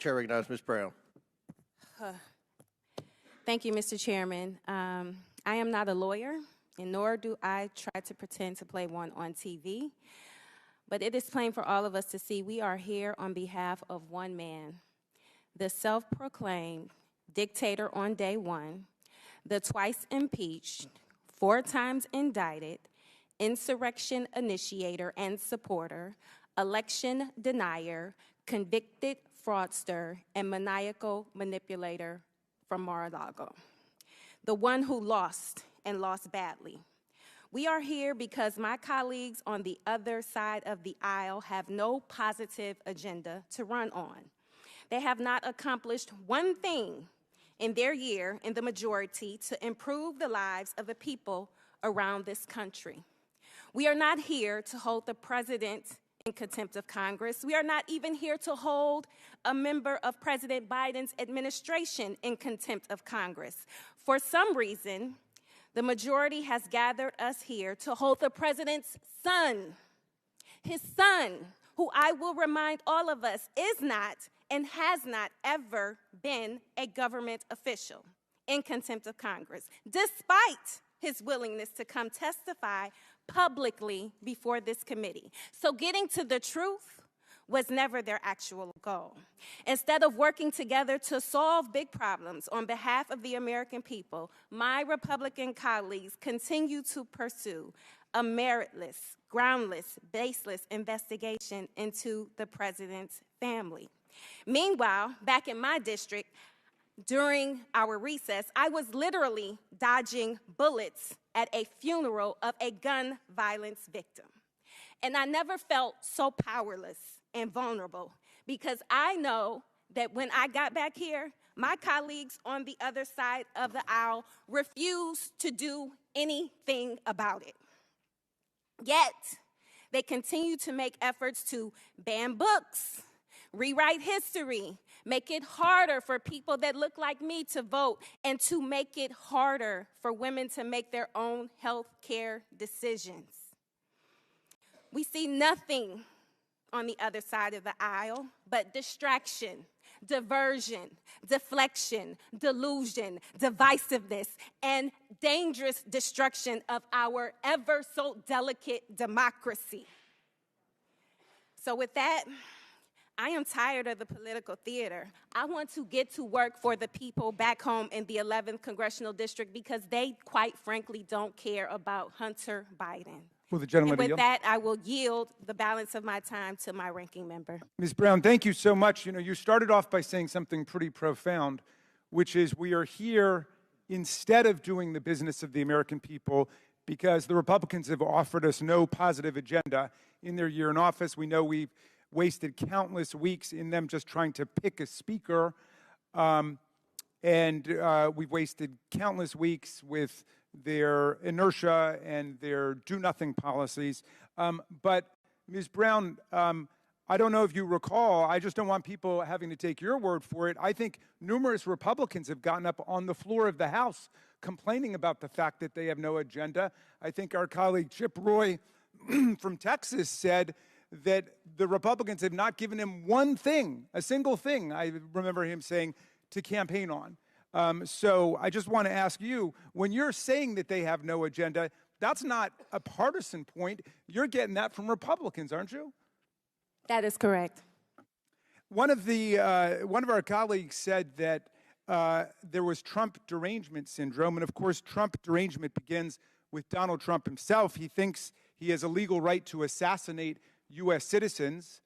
Chair recognizes Ms. Brown. Thank you, Mr. Chairman. I am not a lawyer, and nor do I try to pretend to play one on TV. But it is plain for all of us to see we are here on behalf of one man, the self-proclaimed dictator on day one, the twice impeached, 4 times indicted, insurrection initiator and supporter, election denier, convicted fraudster, and maniacal manipulator from Mar-a-Lago, the one who lost and lost badly. We are here because my colleagues on the other side of the aisle have no positive agenda to run on. They have not accomplished one thing in their year in the majority to improve the lives of the people around this country. We are not here to hold the president in contempt of Congress. We are not even here to hold a member of President Biden's administration in contempt of Congress. For some reason, the majority has gathered us here to hold the president's son, his son, who I will remind all of us is not and has not ever been a government official, in contempt of Congress, despite his willingness to come testify publicly before this committee. So getting to the truth was never their actual goal. Instead of working together to solve big problems on behalf of the American people, my Republican colleagues continue to pursue a meritless, groundless, baseless investigation into the president's family. Meanwhile, back in my district, during our recess, I was literally dodging bullets at a funeral of a gun violence victim. And I never felt so powerless and vulnerable because I know that when I got back here, my colleagues on the other side of the aisle refused to do anything about it. Yet, they continue to make efforts to ban books, rewrite history, make it harder for people that look like me to vote, and to make it harder for women to make their own health care decisions. We see nothing on the other side of the aisle but distraction, diversion, deflection, delusion, divisiveness, and dangerous destruction of our ever so delicate democracy. So with that, I am tired of the political theater. I want to get to work for the people back home in the 11th Congressional District because they, quite frankly, don't care about Hunter Biden. Will the gentleman and with that, I will yield the balance of my time to my ranking member. Ms. Brown, thank you so much. You know, you started off by saying something pretty profound, which is we are here instead of doing the business of the American people because the Republicans have offered us no positive agenda in their year in office. We know we've wasted countless weeks in them just trying to pick a speaker, and we've wasted countless weeks with their inertia and their do-nothing policies. But Ms. Brown, I don't know if you recall, I just don't want people having to take your word for it. I think numerous Republicans have gotten up on the floor of the House complaining about the fact that they have no agenda. I think our colleague Chip Roy from Texas said that the Republicans have not given him one thing, a single thing, I remember him saying, to campaign on. So I just want to ask you, when you're saying that they have no agenda, that's not a partisan point. You're getting that from Republicans, aren't you? That is correct. One of our colleagues said that there was Trump derangement syndrome, and of course Trump derangement begins with Donald Trump himself. He thinks he has a legal right to assassinate U.S. citizens.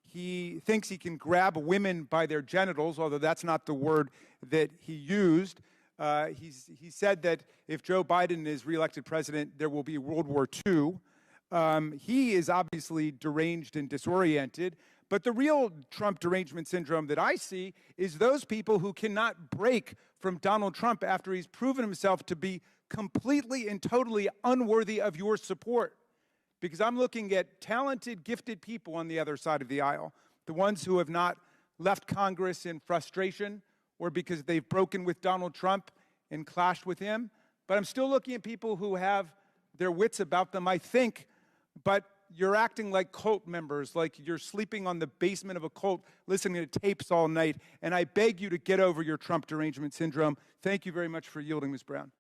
He thinks he can grab women by their genitals, although that's not the word that he used. He said that if Joe Biden is reelected president, there will be World War II. He is obviously deranged and disoriented. But the real Trump derangement syndrome that I see is those people who cannot break from Donald Trump after he's proven himself to be completely and totally unworthy of your support. Because I'm looking at talented, gifted people on the other side of the aisle, the ones who have not left Congress in frustration or because they've broken with Donald Trump and clashed with him. But I'm still looking at people who have their wits about them, I think, but you're acting like cult members, like you're sleeping on the basement of a cult, listening to tapes all night. And I beg you to get over your Trump derangement syndrome. Thank you very much for yielding, Ms. Brown.